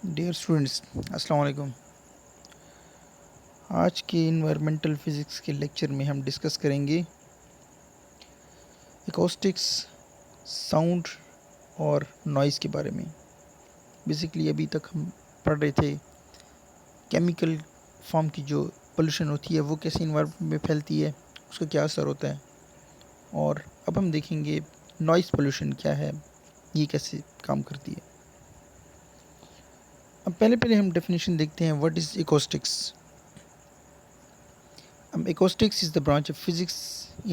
Dear students, अस्सलाम वालेकुम। आज के इन्वायरमेंटल फिज़िक्स के लेक्चर में हम डिस्कस करेंगे एकॉस्टिक्स, साउंड और नॉइज़ के बारे में। बेसिकली अभी तक हम पढ़ रहे थे केमिकल फॉर्म की जो पोल्यूशन होती है वो कैसे इन्वायरमेंट में फैलती है, उसका क्या असर होता है। और अब हम देखेंगे नॉइज़ पोल्यूशन क्या है, ये कैसे काम करती है। अब पहले हम डेफिनेशन देखते हैं, what is acoustics. Acoustics is the branch of physics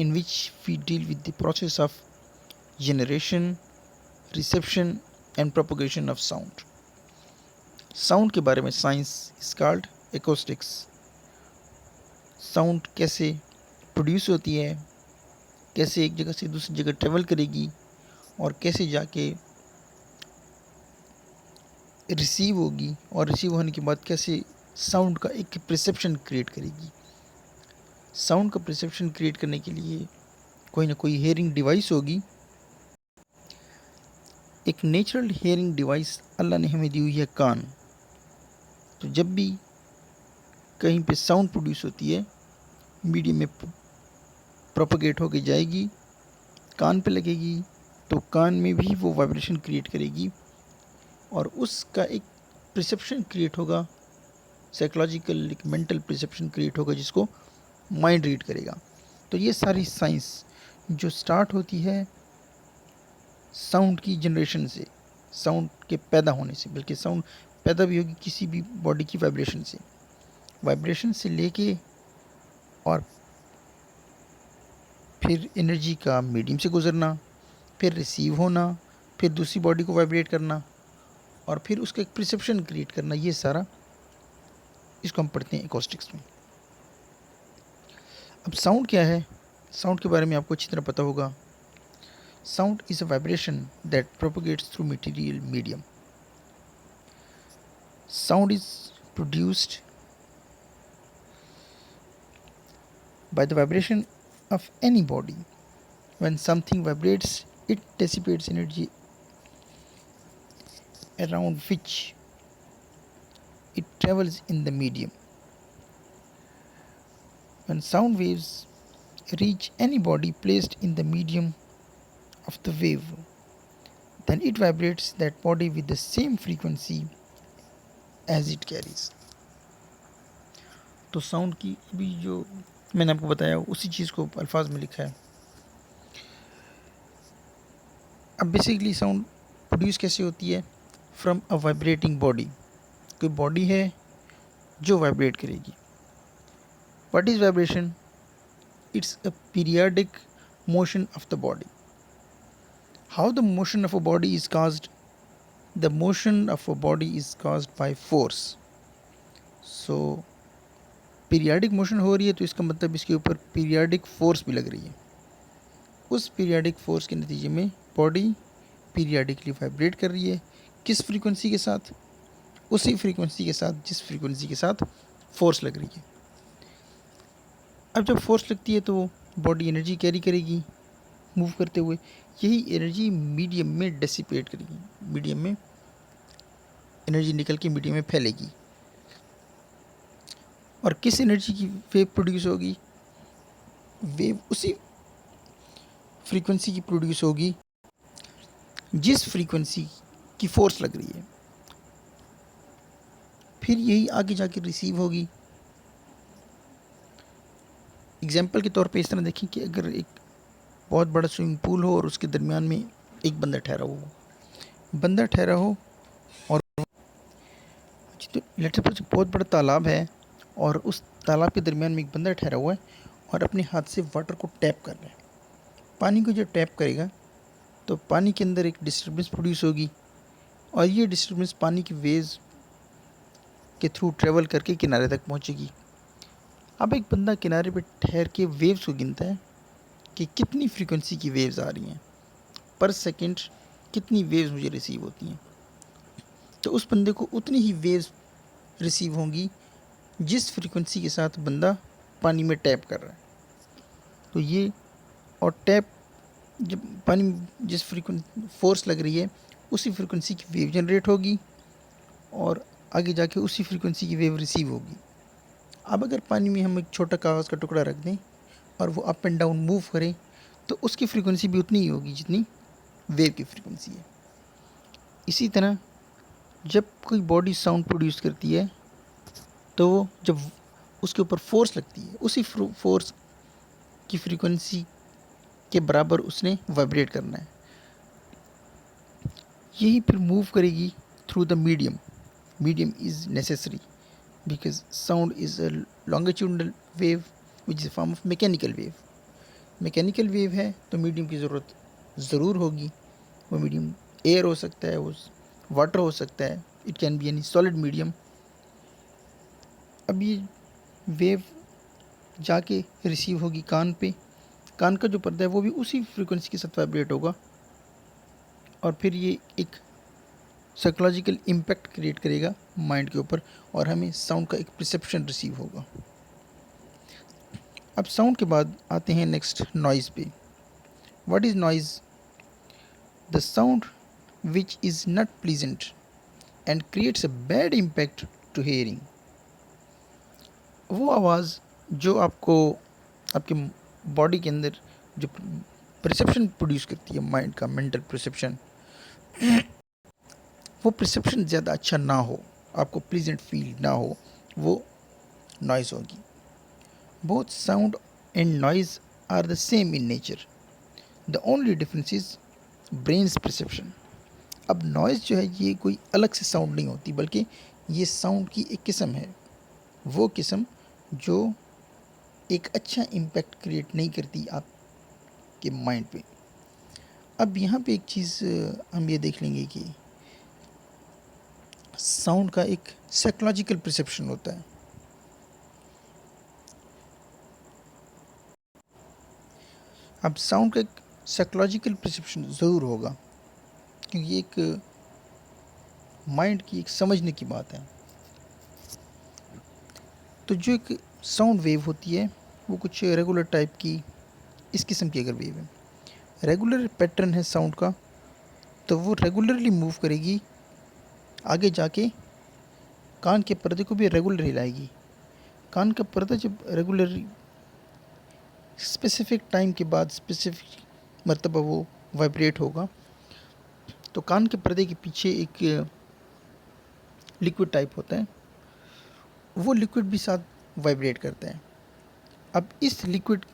in which we deal with the process of generation, reception and propagation of sound. Sound के बारे में science is called acoustics. Sound कैसे प्रोड्यूस होती है, कैसे एक जगह से दूसरी जगह ट्रेवल करेगी और कैसे जाके रिसीव होगी, और रिसीव होने के बाद कैसे साउंड का एक परसेप्शन क्रिएट करेगी। साउंड का परसेप्शन क्रिएट करने के लिए कोई ना कोई हेयरिंग डिवाइस होगी। एक नेचुरल हेयरिंग डिवाइस अल्लाह ने हमें दी हुई है कान। तो जब भी कहीं पे साउंड प्रोड्यूस होती है, मीडियम में प्रोपगेट होके जाएगी, कान पे लगेगी, तो कान में भी वो वाइब्रेशन क्रिएट करेगी और उसका एक परसेप्शन क्रिएट होगा, साइकोलॉजिकल एक मेंटल परसेप्शन क्रिएट होगा जिसको माइंड रीड करेगा। तो ये सारी साइंस जो स्टार्ट होती है साउंड की जनरेशन से, साउंड के पैदा होने से, बल्कि साउंड पैदा भी होगी किसी भी बॉडी की वाइब्रेशन से लेके और फिर एनर्जी का मीडियम से गुजरना, फिर रिसीव होना, फिर दूसरी बॉडी को वाइब्रेट करना और फिर उसका एक परसेप्शन क्रिएट करना, ये सारा इसको हम पढ़ते हैं एकॉस्टिक्स में। अब साउंड क्या है, साउंड के बारे में आपको अच्छी तरह पता होगा। Sound is a vibration that propagates through material medium. Sound is produced by the vibration of any body. When something vibrates, it dissipates energy around which it travels in the medium. When sound waves reach any body placed in the medium of the wave, then it vibrates that body with the same frequency as it carries. तो sound की अभी जो मैंने आपको बताया उसी चीज़ को अल्फाज में लिखा है। अब बेसिकली साउंड प्रोड्यूस कैसे होती है, फ्रॉम अ वाइब्रेटिंग बॉडी। कोई बॉडी है जो वाइब्रेट करेगी। What is vibration? It's a periodic motion of the body. How the motion of a body is caused? The motion of a body is caused by force. So periodic motion हो रही है तो इसका मतलब इसके ऊपर periodic force भी लग रही है। उस पीरियडिक फोर्स के नतीजे में बॉडी पीरियडिकली वाइब्रेट कर रही है। किस फ्रीक्वेंसी के साथ? उसी फ्रीक्वेंसी के साथ जिस फ्रीक्वेंसी के साथ फोर्स लग रही है। अब जब फोर्स लगती है तो बॉडी एनर्जी कैरी करेगी मूव करते हुए। यही एनर्जी मीडियम में डेसिपेट करेगी, मीडियम में एनर्जी निकल के मीडियम में फैलेगी। और किस एनर्जी की वेव प्रोड्यूस होगी? वेव उसी फ्रीक्वेंसी की प्रोड्यूस होगी जिस फ्रीक्वेंसी की फोर्स लग रही है। फिर यही आगे जाके रिसीव होगी। एग्जाम्पल के तौर पे इस तरह देखें कि अगर एक बहुत बड़ा स्विमिंग पूल हो और उसके दरमियान में एक बंदा ठहरा हो और तो लेटर पर बहुत बड़ा तालाब है और उस तालाब के दरमियान में एक बंदा ठहरा हुआ है और अपने हाथ से वाटर को टैप कर रहा है। पानी को जब टैप करेगा तो पानी के अंदर एक डिस्टर्बेंस प्रोड्यूस होगी और ये डिस्टर्बेंस पानी की वेव्स के थ्रू ट्रेवल करके किनारे तक पहुंचेगी। अब एक बंदा किनारे पर ठहर के वेव्स को गिनता है कि कितनी फ्रीक्वेंसी की वेव्स आ रही हैं, पर सेकंड कितनी वेव्स मुझे रिसीव होती हैं। तो उस बंदे को उतनी ही वेव्स रिसीव होंगी जिस फ्रीक्वेंसी के साथ बंदा पानी में टैप कर रहा है। तो ये और टैप जब पानी जिस फ्रीक्वेंसी फोर्स लग रही है उसी फ्रीक्वेंसी की वेव जनरेट होगी और आगे जाके उसी फ्रीक्वेंसी की वेव रिसीव होगी। अब अगर पानी में हम एक छोटा कागज़ का टुकड़ा रख दें और वो अप एंड डाउन मूव करे तो उसकी फ्रीक्वेंसी भी उतनी ही होगी जितनी वेव की फ्रीक्वेंसी है। इसी तरह जब कोई बॉडी साउंड प्रोड्यूस करती है तो वो जब उसके ऊपर फोर्स लगती है उसी फोर्स की फ्रीक्वेंसी के बराबर उसने वाइब्रेट करना है। यही फिर मूव करेगी through the medium. Medium is necessary because sound is a longitudinal wave which is a form of mechanical wave। Mechanical wave है तो मीडियम की ज़रूरत ज़रूर होगी। वो मीडियम एयर हो सकता है, वो वाटर हो सकता है, it can be any solid medium. अब ये वेव जाके रिसीव होगी कान पे। कान का जो पर्दा है वो भी उसी फ्रीक्वेंसी के साथ वाइब्रेट होगा और फिर ये एक साइकोलॉजिकल इम्पैक्ट क्रिएट करेगा माइंड के ऊपर और हमें साउंड का एक परसेप्शन रिसीव होगा। अब साउंड के बाद आते हैं नेक्स्ट नॉइज़ पे। What is noise? The sound which is not pleasant and creates a bad impact to hearing. वो आवाज़ जो आपको आपके बॉडी के अंदर जो परसेप्शन प्रोड्यूस करती है, माइंड का मेंटल परसेप्शन, वो परसेप्शन ज़्यादा अच्छा ना हो, आपको प्लीजेंट फील ना हो, वो नॉइज़ होगी। Both sound and noise are the same in nature, the only difference is brain's perception. अब नॉइज़ जो है ये कोई अलग से साउंड नहीं होती, बल्कि ये साउंड की एक किस्म है, वो किस्म जो एक अच्छा इम्पैक्ट क्रिएट नहीं करती आपके माइंड पे। अब यहाँ पे एक चीज़ हम ये देख लेंगे कि साउंड का एक साइकोलॉजिकल परसेप्शन होता है। अब साउंड का एक साइकोलॉजिकल परसेप्शन ज़रूर होगा क्योंकि एक माइंड की एक समझने की बात है। तो जो एक साउंड वेव होती है वो कुछ रेगुलर टाइप की इस किस्म की अगर वेव है, रेगुलर पैटर्न है साउंड का, तो वो रेगुलरली मूव करेगी, आगे जाके कान के पर्दे को भी रेगुलर हिलाएगी। कान का पर्दा जब रेगुलर स्पेसिफिक टाइम के बाद स्पेसिफिक मरतबा वो वाइब्रेट होगा तो कान के पर्दे के पीछे एक लिक्विड टाइप होता है, वो लिक्विड भी साथ वाइब्रेट करता है। अब इस लिक्विड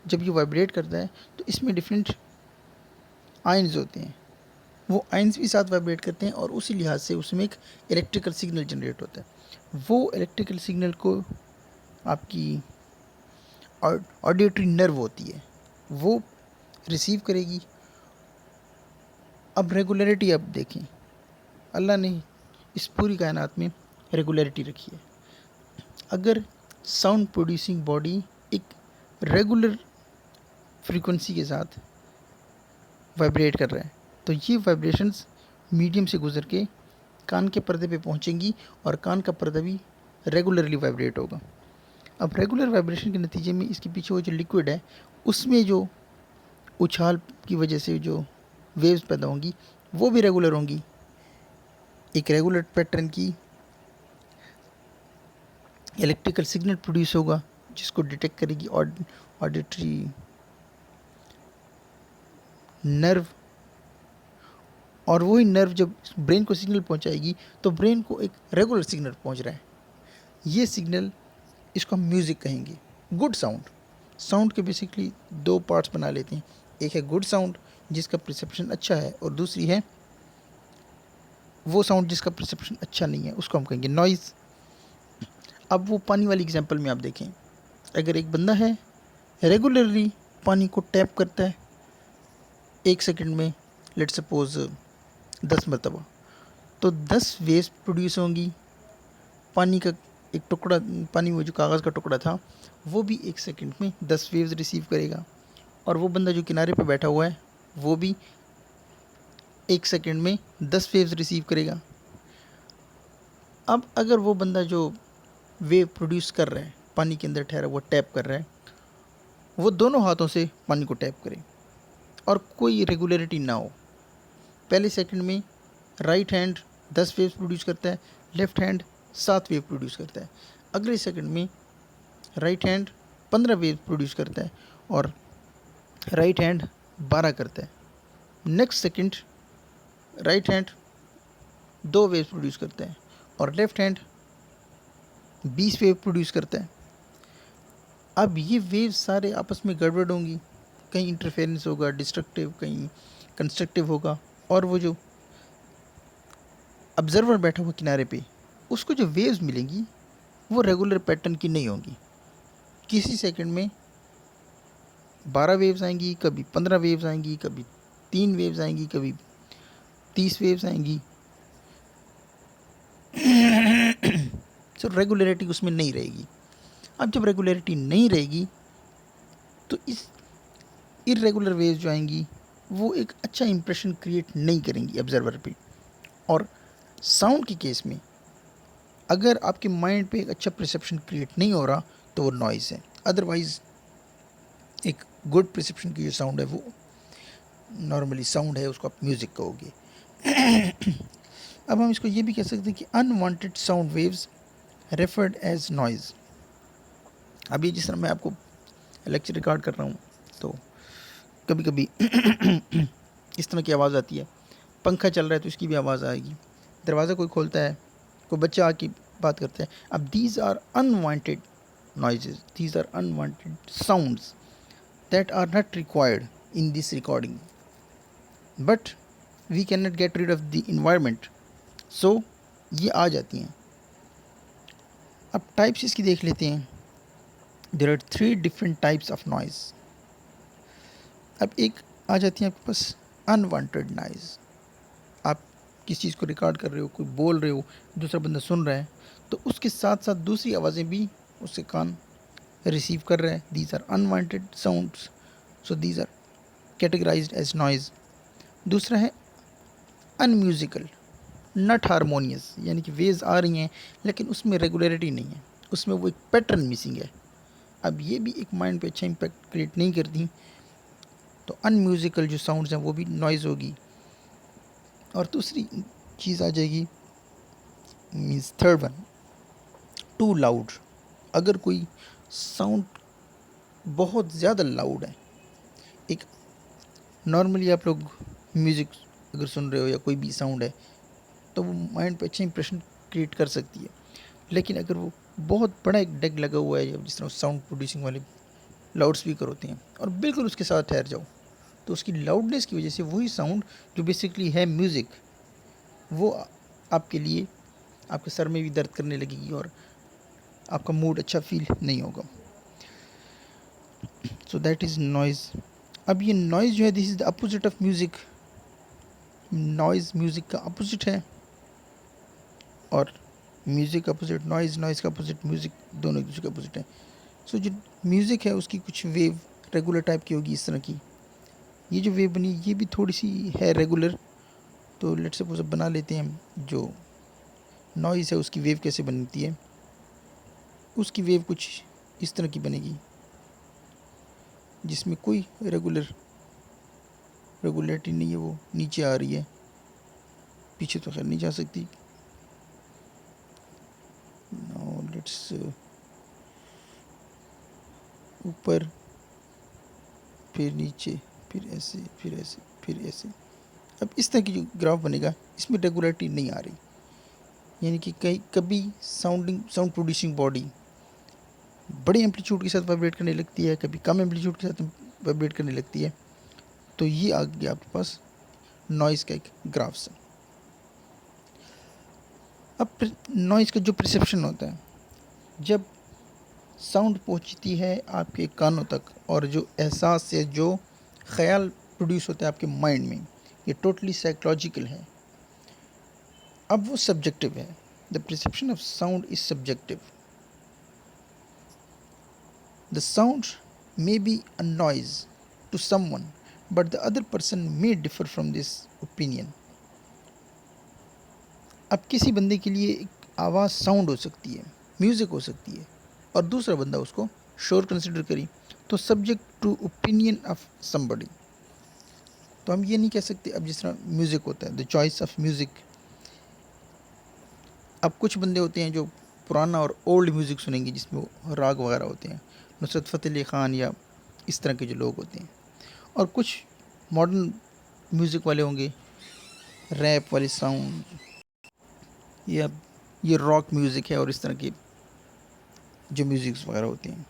जब ये वाइब्रेट करता है तो इसमें डिफरेंट आयन्स होते हैं, वो आयन्स भी साथ वाइब्रेट करते हैं और उसी लिहाज से उसमें एक इलेक्ट्रिकल सिग्नल जनरेट होता है। वो इलेक्ट्रिकल सिग्नल को आपकी ऑडिटरी नर्व होती है वो रिसीव करेगी। अब रेगुलरिटी आप देखें, अल्लाह ने इस पूरी कायनात में रेगुलरिटी रखी है। अगर साउंड प्रोड्यूसिंग बॉडी एक रेगुलर फ्रीक्वेंसी के साथ वाइब्रेट कर रहा है तो ये वाइब्रेशंस मीडियम से गुजर के कान के पर्दे पे पहुंचेंगी और कान का पर्दा भी रेगुलरली वाइब्रेट होगा। अब रेगुलर वाइब्रेशन के नतीजे में इसके पीछे वो जो लिक्विड है उसमें जो उछाल की वजह से जो वेव्स पैदा होंगी वो भी रेगुलर होंगी, एक रेगुलर पैटर्न की इलेक्ट्रिकल सिग्नल प्रोड्यूस होगा जिसको डिटेक्ट करेगी ऑडिटरी नर्व, और वही नर्व जब ब्रेन को सिग्नल पहुंचाएगी तो ब्रेन को एक रेगुलर सिग्नल पहुंच रहा है। ये सिग्नल इसको हम म्यूज़िक कहेंगे। गुड साउंड, साउंड के बेसिकली दो पार्ट्स बना लेते हैं, एक है गुड साउंड जिसका परसेप्शन अच्छा है और दूसरी है वो साउंड जिसका परसेप्शन अच्छा नहीं है, उसको हम कहेंगे नॉइज़। अब वो पानी वाली एग्जांपल में आप देखें, अगर एक बंदा है रेगुलरली पानी को टैप करता है 1 सेकंड में, लेट सपोज 10 मरतबा, तो 10 वेव्स प्रोड्यूस होंगी। पानी का एक टुकड़ा, पानी में जो कागज़ का टुकड़ा था वो भी 1 सेकंड में 10 वेव्स रिसीव करेगा और वो बंदा जो किनारे पे बैठा हुआ है वो भी 1 सेकंड में 10 वेव्स रिसीव करेगा। अब अगर वो बंदा जो वेव प्रोड्यूस कर रहा है, पानी के अंदर ठहरा हुआ टैप कर रहा है, वो दोनों हाथों से पानी को टैप करे और कोई रेगुलरिटी ना हो, पहले सेकंड में राइट हैंड 10 वेव्स प्रोड्यूस करता है, लेफ्ट हैंड 7 वेव प्रोड्यूस करता है। अगले सेकंड में राइट हैंड 15 वेव प्रोड्यूस करता है और राइट हैंड 12 करता है। Next second right hand 2 wave produce करता है और लेफ्ट हैंड 20 वेव प्रोड्यूस करता है। अब ये वेव सारे आपस में गड़बड़ होंगी, कहीं इंटरफेरेंस होगा डिस्ट्रक्टिव, कहीं कंस्ट्रक्टिव होगा, और वो जो ऑब्जर्वर बैठा हुआ किनारे पे, उसको जो वेव्स मिलेंगी वो रेगुलर पैटर्न की नहीं होंगी। किसी सेकंड में 12 वेव्स आएंगी, कभी 15 वेव्स आएंगी, कभी 3 वेव्स आएंगी, कभी 30 वेव्स आएंगी। सो रेगुलरिटी उसमें नहीं रहेगी। अब जब रेगुलरिटी नहीं रहेगी तो इस इरेगुलर वेव्स जो आएंगी वो एक अच्छा इंप्रेशन क्रिएट नहीं करेंगी ऑब्जर्वर पे। और साउंड के केस में अगर आपके माइंड पे एक अच्छा परसेप्शन क्रिएट नहीं हो रहा तो वो नॉइज़ है। अदरवाइज़ एक गुड परसेप्शन की जो साउंड है वो नॉर्मली साउंड है, उसको आप म्यूज़िक कहोगे। अब हम इसको ये भी कह सकते हैं कि unwanted sound waves referred as noise. अभी जिस तरह मैं आपको लेक्चर रिकॉर्ड कर रहा हूँ तो कभी कभी इस तरह की आवाज़ आती है, पंखा चल रहा है तो इसकी भी आवाज़ आएगी, दरवाज़ा कोई खोलता है, कोई बच्चा आके बात करता है। अब these are unwanted noises, these are unwanted sounds that are not required in this recording, but we can not get rid of the environment, so ये आ जाती हैं। अब टाइप्स इसकी देख लेते हैं। There are 3 different types of noise. अब एक आ जाती है आपके पास अनवांटेड नॉइज़। आप किसी चीज़ को रिकॉर्ड कर रहे हो, कोई बोल रहे हो, दूसरा बंदा सुन रहा है, तो उसके साथ साथ दूसरी आवाज़ें भी उससे कान रिसीव कर रहा है। These are unwanted sounds, so these are categorized as noise. दूसरा है अनम्यूजिकल, नॉट हारमोनियस, यानी कि वेव्स आ रही हैं लेकिन उसमें रेगुलरिटी नहीं है, उसमें वो एक पैटर्न मिसिंग है। अब ये भी एक माइंड पे अच्छा इम्पैक्ट क्रिएट नहीं करती, तो अनम्यूजिकल जो साउंड्स हैं वो भी नॉइज़ होगी। और दूसरी चीज़ आ जाएगी means third one, too loud. अगर कोई साउंड बहुत ज़्यादा लाउड है, एक नॉर्मली आप लोग म्यूज़िक अगर सुन रहे हो या कोई भी साउंड है तो वो माइंड पे अच्छा इंप्रेशन क्रिएट कर सकती है, लेकिन अगर वो बहुत बड़ा एक डेक लगा हुआ है या जिस तरह साउंड प्रोड्यूसिंग वाले लाउड स्पीकर होते हैं और बिल्कुल उसके साथ ठहर जाओ, तो उसकी लाउडनेस की वजह से वही साउंड जो बेसिकली है म्यूज़िक, वो आपके लिए आपके सर में भी दर्द करने लगेगी और आपका मूड अच्छा फील नहीं होगा। So that is noise. अब ये नॉइज़ जो है this is the opposite of music. Noise music का अपोजिट है और म्यूज़िक का अपोजिट नॉइज़, नॉइज़ का अपोजिट म्यूज़िक, दोनों एक दूसरे का अपोजिट है। सो जो म्यूज़िक है उसकी कुछ वेव रेगुलर टाइप की होगी इस तरह की। ये जो वेव बनी ये भी थोड़ी सी है रेगुलर, तो लेट सपोज अब बना लेते हैं जो नॉइज़ है उसकी वेव कैसे बनती है। उसकी वेव कुछ इस तरह की बनेगी जिसमें कोई रेगुलरिटी नहीं है, वो नीचे आ रही है, पीछे तो खैर नहीं जा सकती। नाउ लेट्स ऊपर, फिर नीचे, फिर ऐसे, फिर ऐसे, फिर ऐसे। अब इस तरह की जो ग्राफ बनेगा इसमें रेगुलरिटी नहीं आ रही, यानी कि कभी साउंड प्रोड्यूसिंग बॉडी बड़े एम्पलीट्यूड के साथ वाइब्रेट करने लगती है, कभी कम एम्पलीट्यूड के साथ वाइब्रेट करने लगती है। तो ये आ गया आपके पास नॉइज़ का एक ग्राफ्स। अब नॉइज़ का जो परसेप्शन होता है, जब साउंड पहुंचती है आपके कानों तक और जो एहसास से जो ख्याल प्रोड्यूस होता है आपके माइंड में, ये टोटली साइकोलॉजिकल है। अब वो सब्जेक्टिव है। The perception of sound is subjective. The sound may be a noise to someone but the other person may differ from this opinion. अब किसी बंदे के लिए एक आवाज़ साउंड हो सकती है, म्यूज़िक हो सकती है, और दूसरा बंदा उसको शोर कंसिडर करी, तो subject to opinion of somebody. तो हम ये नहीं कह सकते, अब जिस तरह म्यूज़िक होता है, द चॉइस ऑफ म्यूज़िक अब कुछ बंदे होते हैं जो पुराना और ओल्ड म्यूज़िक सुनेंगे जिसमें वो राग वगैरह होते हैं, नुसरत फ़तेह अली ख़ान या इस तरह के जो लोग होते हैं। और कुछ मॉडर्न म्यूज़िक वाले होंगे, रैप वाले साउंड, या ये रॉक म्यूज़िक है और इस तरह के जो म्यूज़िक्स वगैरह होते हैं।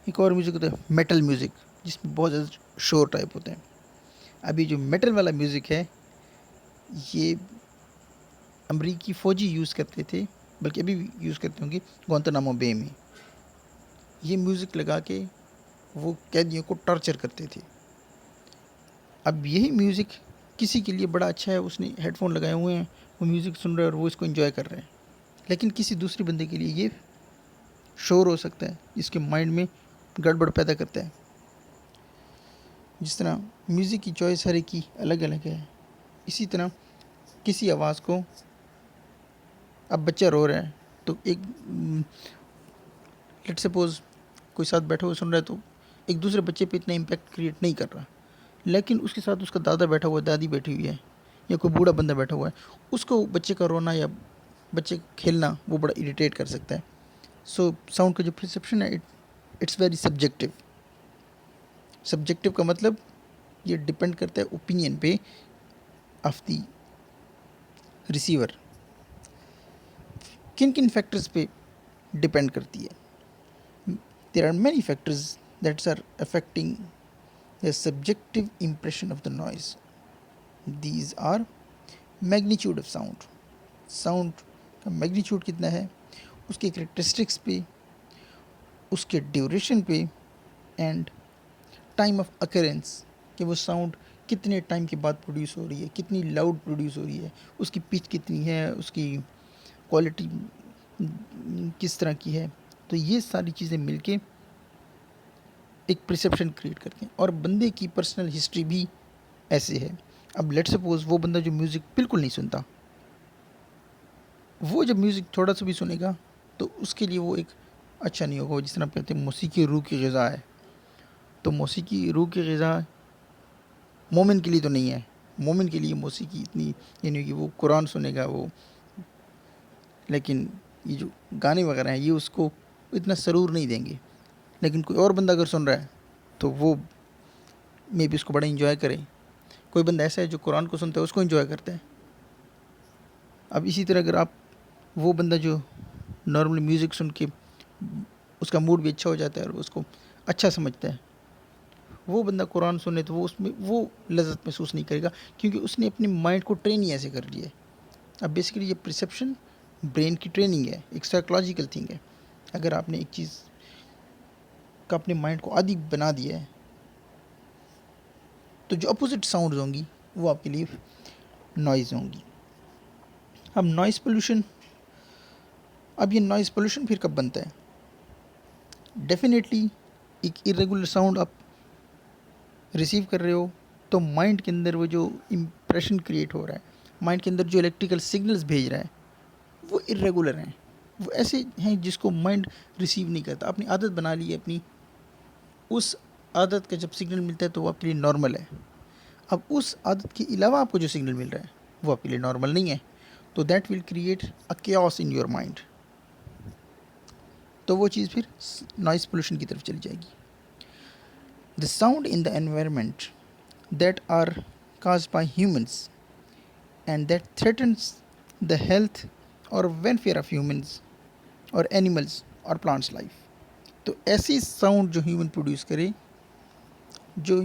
एक और म्यूज़िक होता है मेटल म्यूज़िक, जिसमें बहुत ज़्यादा शोर टाइप होते हैं। अभी जो मेटल वाला म्यूज़िक है, ये अमरीकी फ़ौजी यूज़ करते थे, बल्कि अभी भी यूज़ करते होंगे गुआंतानामो बे में। ये म्यूज़िक लगा के वो कैदियों को टॉर्चर करते थे। अब यही म्यूज़िक किसी के लिए बड़ा अच्छा है, उसने हेडफोन लगाए हुए हैं, वो म्यूज़िक सुन रहे हैं और वो इसको एंजॉय कर रहे हैं। लेकिन किसी दूसरे बंदे के लिए ये शोर हो सकता है, जिसके माइंड में गड़बड़ पैदा करता है। जिस तरह म्यूज़िक की चॉइस हर एक की अलग अलग है, इसी तरह किसी आवाज़ को, अब बच्चा रो रहा है तो एक लेट सपोज कोई साथ बैठा हुआ सुन रहा है तो एक दूसरे बच्चे पे इतना इम्पैक्ट क्रिएट नहीं कर रहा, लेकिन उसके साथ उसका दादा बैठा हुआ है, दादी बैठी हुई है, या कोई बूढ़ा बंदा बैठा हुआ है, उसको बच्चे का रोना या बच्चे का खेलना वो बड़ा इरिटेट कर सकता है। सो साउंड का जो परसेप्शन है, इट्स वेरी सब्जेक्टिव। सब्जेक्टिव का मतलब ये डिपेंड करता है ओपिनियन पे ऑफ द रिसीवर। किन किन फैक्टर्स पे डिपेंड करती है? There are many factors that's are affecting the subjective impression of the noise. These are magnitude of sound, sound का मैग्नीट्यूड कितना है, उसके करेक्टरिस्टिक्स पे, उसके ड्यूरेशन पे, एंड टाइम ऑफ अकरेंस, कि वो साउंड कितने टाइम के बाद प्रोड्यूस हो रही है, कितनी लाउड प्रोड्यूस हो रही है, उसकी पिच कितनी है, उसकी क्वालिटी किस तरह की है। तो ये सारी चीज़ें मिलके एक परसेप्शन क्रिएट करते हैं। और बंदे की पर्सनल हिस्ट्री भी ऐसे है। अब लेट सपोज वो बंदा जो म्यूज़िक बिल्कुल नहीं सुनता, वो जब म्यूज़िक थोड़ा सा भी सुनेगा तो उसके लिए वो एक अच्छा नहीं होगा। जिस तरह कहते हैं मौसीकी रूह की ग़िज़ा है, तो मौसीकी रूह की ग़िज़ा मोमिन के लिए तो नहीं है। मोमिन के लिए मौसीकी इतनी ये नहीं होगी, वो कुरान सुनेगा वो, लेकिन ये जो गाने वगैरह हैं ये उसको इतना सरूर नहीं देंगे। लेकिन कोई और बंदा अगर सुन रहा है तो वो मे बी उसको बड़ा इंजॉय करे। कोई बंदा ऐसा है जो कुरान को सुनता है उसको इंजॉय करता है। अब इसी तरह अगर आप वो बंदा जो नॉर्मली म्यूज़िक सुन के उसका मूड भी अच्छा हो जाता है और उसको अच्छा समझता है, वो बंदा कुरान सुने तो वो उसमें वो लज़्ज़त महसूस नहीं करेगा, क्योंकि उसने अपने माइंड को ट्रेन ही ऐसे कर लिया है। अब बेसिकली ये परसेप्शन ब्रेन की ट्रेनिंग है, एक साइकोलॉजिकल थिंग है। अगर आपने एक चीज़ का अपने माइंड को आदी बना दिया है तो जो अपोजिट साउंड्स होंगी वो आपके लिए नॉइज़ होंगी। अब नॉइज़ पोल्यूशन, अब ये नॉइज़ पोल्यूशन फिर कब बनता है? डेफिनेटली एक इरेगुलर साउंड आप रिसीव कर रहे हो तो माइंड के अंदर वो जो इम्प्रेशन क्रिएट हो रहा है, माइंड के अंदर जो इलेक्ट्रिकल सिग्नल्स भेज रहा है वो इरेगुलर हैं, वो ऐसे हैं जिसको माइंड रिसीव नहीं करता। अपनी आदत बना ली है अपनी, उस आदत का जब सिग्नल मिलता है तो वो आपके लिए नॉर्मल है। अब उस आदत के अलावा आपको जो सिग्नल मिल रहा है वो आपके लिए नॉर्मल नहीं है, तो that will create a chaos in your mind. तो वो चीज़ फिर नॉइज़ पोल्यूशन की तरफ चली जाएगी। The sound in the environment that are caused by humans and that threatens the health or welfare of humans or animals or plants life। तो ऐसी sound जो ह्यूमन प्रोड्यूस करे जो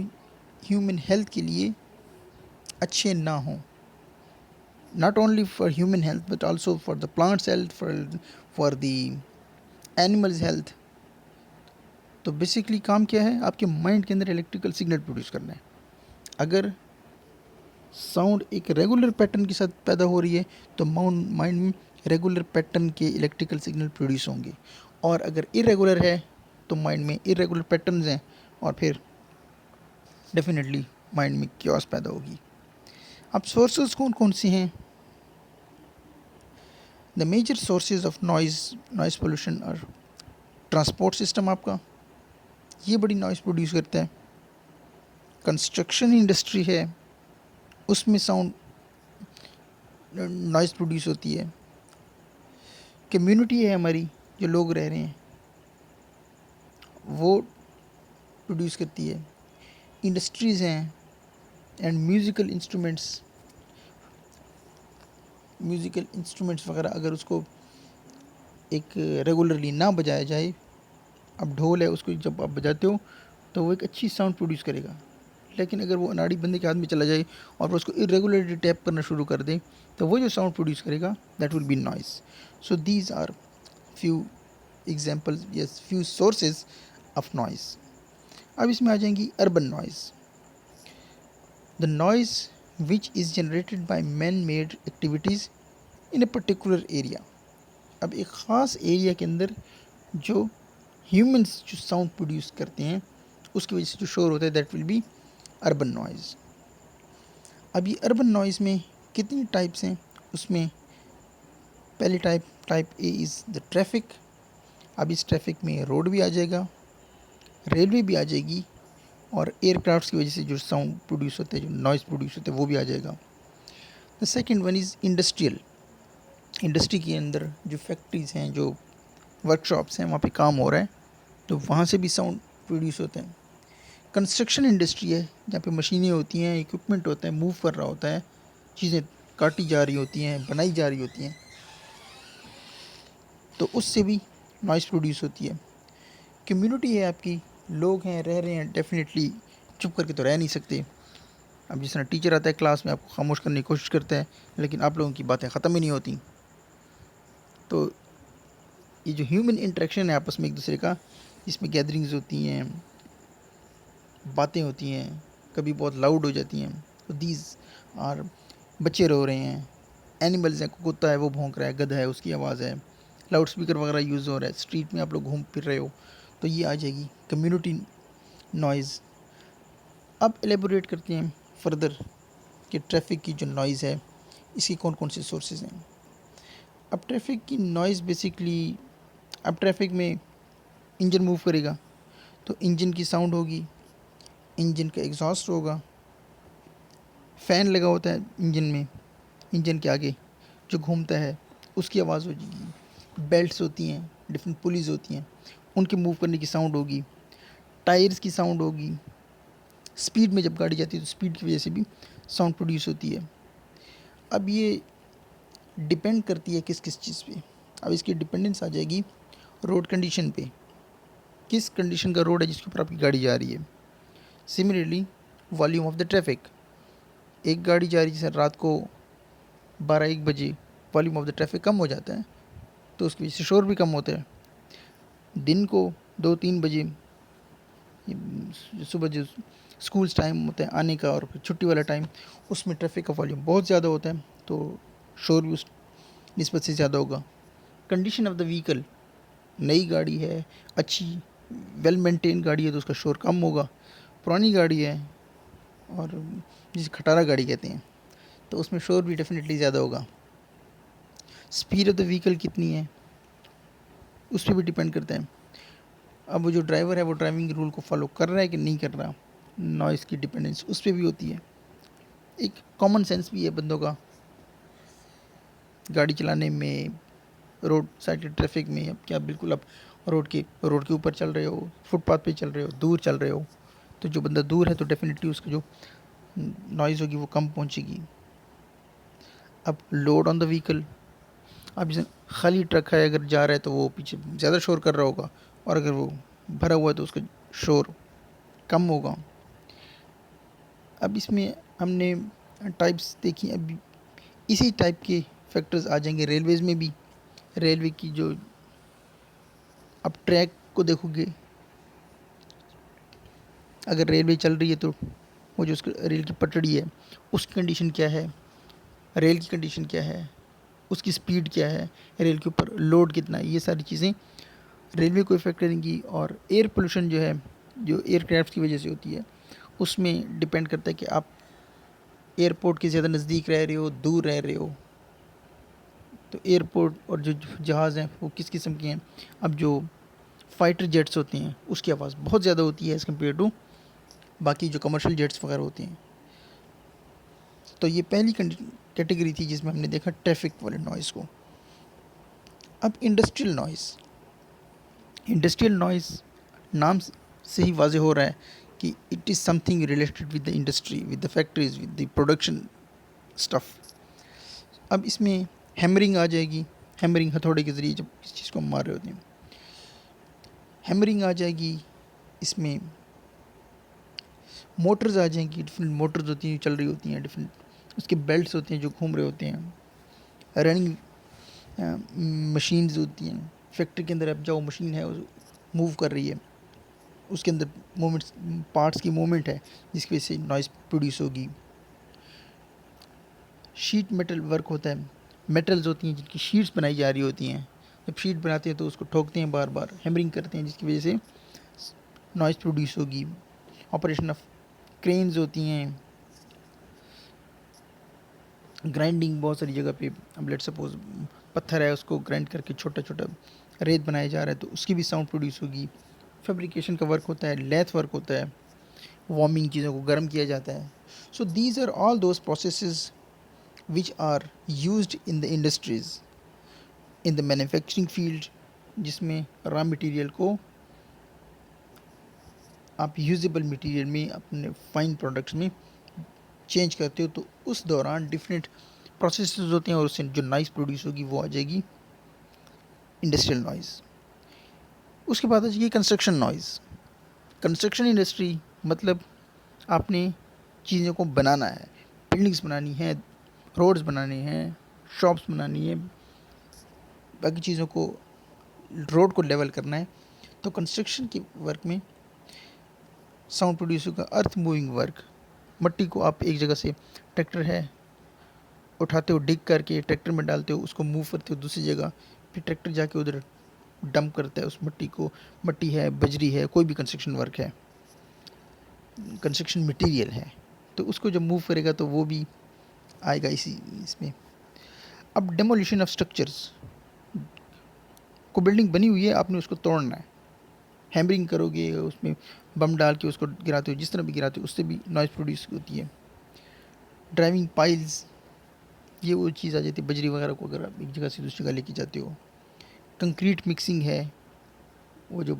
ह्यूमन हेल्थ के लिए अच्छे ना हों, not only for human health but also for the plants health, for the animals health। तो बेसिकली काम क्या है, आपके माइंड के अंदर इलेक्ट्रिकल सिग्नल प्रोड्यूस करना है। अगर साउंड एक रेगुलर पैटर्न के साथ पैदा हो रही है तो माइंड में रेगुलर पैटर्न के इलेक्ट्रिकल सिग्नल प्रोड्यूस होंगे, और अगर इरेगुलर है तो माइंड में इरेगुलर पैटर्न्स हैं और फिर डेफिनेटली माइंड में क्योस पैदा होगी। अब सोर्सेज कौन कौन से हैं? The major sources of noise pollution और ट्रांसपोर्ट सिस्टम आपका, ये बड़ी नॉइज़ प्रोड्यूस करता है। कंस्ट्रक्शन इंडस्ट्री है, उसमें साउंड नॉइज़ प्रोड्यूस होती है। कम्युनिटी है हमारी, जो लोग रह रहे हैं वो प्रोड्यूस करती है। इंडस्ट्रीज़ हैं एंड म्यूज़िकल इंस्ट्रूमेंट्स वगैरह अगर उसको एक रेगुलरली ना बजाया जाए, अब ढोल है उसको जब आप बजाते हो तो वो एक अच्छी साउंड प्रोड्यूस करेगा। लेकिन अगर वो अनाड़ी बंदे के हाथ में चला जाए और वो उसको इरेगुलरली टैप करना शुरू कर दे तो वो जो साउंड प्रोड्यूस करेगा that will be noise. So these are few examples, yes few sources of noise. अब इसमें आ जाएंगी urban noise. The noise which is generated by man made activities in a particular area. अब एक ख़ास area के अंदर जो ह्यूमंस जो साउंड प्रोड्यूस करते हैं उसकी वजह से जो शोर होता है that will B urban noise. अब ये अर्बन नॉइज़ में कितनी टाइप्स हैं, उसमें पहली type A is the traffic. अब इस ट्रैफिक में रोड भी आ जाएगा, रेलवे भी आ जाएगी और एयरक्राफ्ट्स की वजह से जो साउंड प्रोड्यूस होता है, जो नॉइज़ प्रोड्यूस होता है वो भी आ जाएगा। The second one is industrial. Industry के अंदर जो फैक्ट्रीज़ हैं, जो वर्कशॉप्स हैं, वहाँ पे काम हो रहा है तो वहाँ से भी साउंड प्रोड्यूस होते हैं। कंस्ट्रक्शन इंडस्ट्री है जहाँ पे मशीनें होती हैं, इक्विपमेंट होता है, मूव कर रहा होता है, चीज़ें काटी जा रही होती हैं, बनाई जा रही होती हैं, तो उससे भी नॉइज़ प्रोड्यूस होती है। कम्युनिटी है आपकी, लोग हैं, रह रहे हैं, डेफिनेटली चुप करके तो रह नहीं सकते। अब जिस तरह टीचर आता है क्लास में आपको खामोश करने की कोशिश करता है लेकिन आप लोगों की बातें ख़त्म ही नहीं होती। तो ये जो ह्यूमन इंटरेक्शन है आपस में एक दूसरे का, इसमें गैदरिंग्स होती हैं, बातें होती हैं, कभी बहुत लाउड हो जाती हैं। तो दीज आर, बच्चे रो रहे हैं, एनिमल्स हैं, कुत्ता है वो भौंक रहा है, गधा है उसकी आवाज़ है, लाउड स्पीकर वगैरह यूज़ हो रहा है, स्ट्रीट में आप लोग घूम फिर रहे हो, तो ये आ जाएगी कम्युनिटी नॉइज़। अब एलेबोरेट करते हैं फर्दर कि ट्रैफिक की जो नॉइज़ है इसकी कौन कौन से सोर्सेज हैं। अब ट्रैफिक की नॉइज़ बेसिकली, अब ट्रैफिक में इंजन मूव करेगा तो इंजन की साउंड होगी, इंजन का एग्जॉस्ट होगा, फ़ैन लगा होता है इंजन में, इंजन के आगे जो घूमता है उसकी आवाज़ हो जाएगी, बेल्ट्स होती हैं, डिफरेंट पुलीज़ होती हैं, उनके मूव करने की साउंड होगी, टायर्स की साउंड होगी, स्पीड में जब गाड़ी जाती है तो स्पीड की वजह से भी साउंड प्रोड्यूस होती है। अब ये डिपेंड करती है किस किस चीज़ पे। अब इसकी डिपेंडेंस आ जाएगी रोड कंडीशन पे, किस कंडीशन का रोड है जिसके ऊपर आपकी गाड़ी जा रही है। Similarly volume of the traffic, एक गाड़ी जा रही है जैसे रात को 12-1 बजे वॉल्यूम ऑफ द ट्रैफिक कम हो जाता है तो उसकी वजह से शोर भी कम होता है। दिन को 2-3 बजे सुबह जो स्कूल्स टाइम होता है आने का और फिर छुट्टी वाला टाइम, उसमें ट्रैफिक का वॉल्यूम बहुत ज़्यादा होता है तो शोर भी उस निस्बत से ज़्यादा होगा। कंडीशन ऑफ द व्हीकल, नई गाड़ी है, अच्छी वेल मेंटेन गाड़ी है तो उसका शोर कम होगा, पुरानी गाड़ी है और जिसे खटारा गाड़ी कहते हैं तो उसमें शोर भी डेफिनेटली ज़्यादा होगा। स्पीड ऑफ द व्हीकल कितनी है उस पर भी डिपेंड करता है। अब वो जो ड्राइवर है वो ड्राइविंग रूल को फॉलो कर रहा है कि नहीं कर रहा, नॉइज़ की डिपेंडेंस उस पर भी होती है। एक कॉमन सेंस भी है बंदों का गाड़ी चलाने में, रोड साइड के ट्रैफिक में। अब क्या बिल्कुल आप रोड के ऊपर चल रहे हो, फुटपाथ पे चल रहे हो, दूर चल रहे हो, तो जो बंदा दूर है तो डेफिनेटली उसका जो नॉइज़ होगी वो कम पहुंचेगी। अब लोड ऑन द व्हीकल, अब जैसे खाली ट्रक है अगर जा रहा है तो वो पीछे ज़्यादा शोर कर रहा होगा और अगर वो भरा हुआ है तो उसका शोर कम होगा। अब इसमें हमने टाइप्स देखी, अब इसी टाइप के फैक्टर्स आ जाएंगे रेलवेज़ में भी। रेलवे की जो अब ट्रैक को देखोगे, अगर रेलवे चल रही है तो वो जो उसका रेल की पटड़ी है उसकी कंडीशन क्या है, रेल की कंडीशन क्या है, उसकी स्पीड क्या है, रेल के ऊपर लोड कितना है, ये सारी चीज़ें रेलवे को इफ़ेक्ट करेंगी। और एयर पोल्यूशन जो है, जो एयरक्राफ्ट की वजह से होती है, उसमें डिपेंड करता है कि आप एयरपोर्ट के ज़्यादा नज़दीक रह रहे हो, दूर रह रहे हो। तो एयरपोर्ट और जो जहाज़ हैं वो किस किस्म के हैं। अब जो फाइटर जेट्स होते हैं उसकी आवाज़ बहुत ज़्यादा होती है एज़ कम्पेयर टू बाकी जो कमर्शियल जेट्स वगैरह होते हैं। तो ये पहली कैटेगरी थी जिसमें हमने देखा ट्रैफिक वाले नॉइज़ को। अब इंडस्ट्रियल नॉइज़, इंडस्ट्रियल नॉइज़ नाम से ही वाज़े हो रहा है कि it is something related with the industry, with the factories, with the production stuff. अब इसमें हैमरिंग आ जाएगी, हैमरिंग हथौड़े के ज़रिए जब किसी चीज़ को हम मार रहे होते हैं, हैमरिंग आ जाएगी। इसमें मोटर्स आ जाएंगी, डिफरेंट मोटर्स होती हैं चल रही होती हैं, डिफरेंट उसके बेल्ट्स होते हैं जो घूम रहे होते हैं, रनिंग मशीन्स होती हैं। फैक्ट्री के अंदर अब जाओ, मशीन है मूव कर रही है, उसके अंदर मोमेंट्स, पार्ट्स की मूवमेंट है जिसकी वजह से नॉइज़ प्रोड्यूस होगी। शीट मेटल वर्क होता है, मेटल्स होती हैं जिनकी शीट्स बनाई जा रही होती हैं, जब शीट बनाते हैं तो उसको ठोकते हैं बार बार, हैमरिंग करते हैं जिसकी वजह से नॉइज़ प्रोड्यूस होगी। ऑपरेशन ऑफ क्रेन्स होती हैं, ग्राइंडिंग बहुत सारी जगह पे, अब लेट सपोज पत्थर है उसको ग्राइंड करके छोटा छोटा रेत बनाया जा रहा है तो उसकी भी साउंड प्रोड्यूस होगी। फैब्रिकेशन का वर्क होता है, लेथ वर्क होता है, वार्मिंग चीज़ों को गर्म किया जाता है। So these are all those processes which are used in the industries, in the manufacturing field, जिसमें रॉ मटेरियल को आप यूजेबल मटेरियल में, अपने फाइन प्रोडक्ट्स में चेंज करते हो, तो उस दौरान डिफरेंट प्रोसेसेस होते हैं और उससे जो नॉइज़ प्रोड्यूस होगी वो आ जाएगी इंडस्ट्रियल नॉइज़। उसके बाद आ जाएगी कंस्ट्रक्शन नॉइज़। कंस्ट्रक्शन इंडस्ट्री मतलब आपने चीज़ों को बनाना है, बिल्डिंग्स बनानी है, रोड्स बनाने हैं, शॉप्स बनानी है, बाकी चीज़ों को, रोड को लेवल करना है, तो कंस्ट्रक्शन के वर्क में साउंड प्रोड्यूस होगा। अर्थ मूविंग वर्क, मट्टी को आप एक जगह से, ट्रैक्टर है, उठाते हो, डिग करके ट्रैक्टर में डालते हो, उसको मूव करते हो दूसरी जगह, फिर ट्रैक्टर जाके उधर डंप करता है उस मट्टी को। मट्टी है, बजरी है, कोई भी कंस्ट्रक्शन वर्क है, कंस्ट्रक्शन मटेरियल है, तो उसको जब मूव करेगा तो वो भी आएगा इसी इसमें। अब डेमोलिशन ऑफ स्ट्रक्चर्स, को बिल्डिंग बनी हुई है, आपने उसको तोड़ना है, हैमरिंग करोगे, उसमें बम डाल के उसको गिराते हो, जिस तरह भी गिराते हो उससे भी नॉइज़ प्रोड्यूस होती है। ड्राइविंग पाइल्स, ये वो चीज़ आ जाती है, बजरी वगैरह को अगर आप एक जगह से दूसरी जगह लेके जाते हो। कंक्रीट मिक्सिंग है, वो जो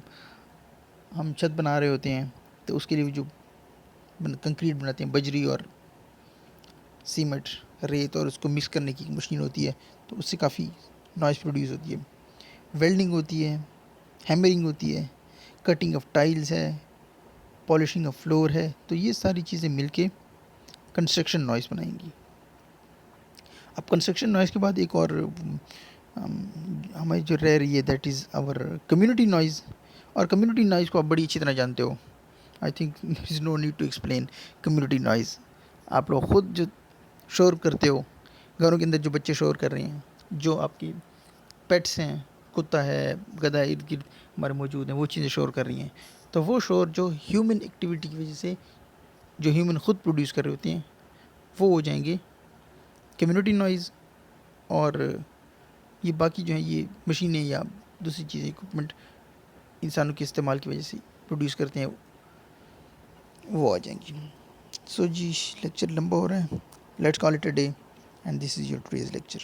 हम छत बना रहे होते हैं तो उसके लिए जो कंक्रीट बनाते हैं, बजरी और सीमेंट, रेत, और उसको मिक्स करने की मशीन होती है, तो उससे काफ़ी नॉइज़ प्रोड्यूस होती है। वेल्डिंग होती है, हैमरिंग होती है, कटिंग ऑफ टाइल्स है, पॉलिशिंग ऑफ फ्लोर है, तो ये सारी चीज़ें मिलके कंस्ट्रक्शन नॉइज़ बनाएंगी। अब कंस्ट्रक्शन नॉइज़ के बाद एक और हमारी जो रह रही है, that is our community noise. और कम्युनिटी नॉइज़ को आप बड़ी अच्छी तरह जानते हो, I think there is no need to explain community noise. आप लोग खुद जो शोर करते हो, घरों के अंदर जो बच्चे शोर कर रहे हैं, जो आपकी पेट्स हैं, कुत्ता है, गधा इर्द गिर्द हमारे मौजूद हैं, वो चीज़ें शोर कर रही हैं, तो वो शोर जो ह्यूमन एक्टिविटी की वजह से, जो ह्यूमन खुद प्रोड्यूस कर रहे होते हैं, वो हो जाएंगे कम्युनिटी नॉइज़। और ये बाकी जो है, ये मशीनें या दूसरी चीज़ें, इक्विपमेंट इंसानों के इस्तेमाल की वजह से प्रोड्यूस करते हैं, वो आ जाएंगी। सो जी, लेक्चर लंबा हो रहा है, let's call it a day, and this is your today's lecture.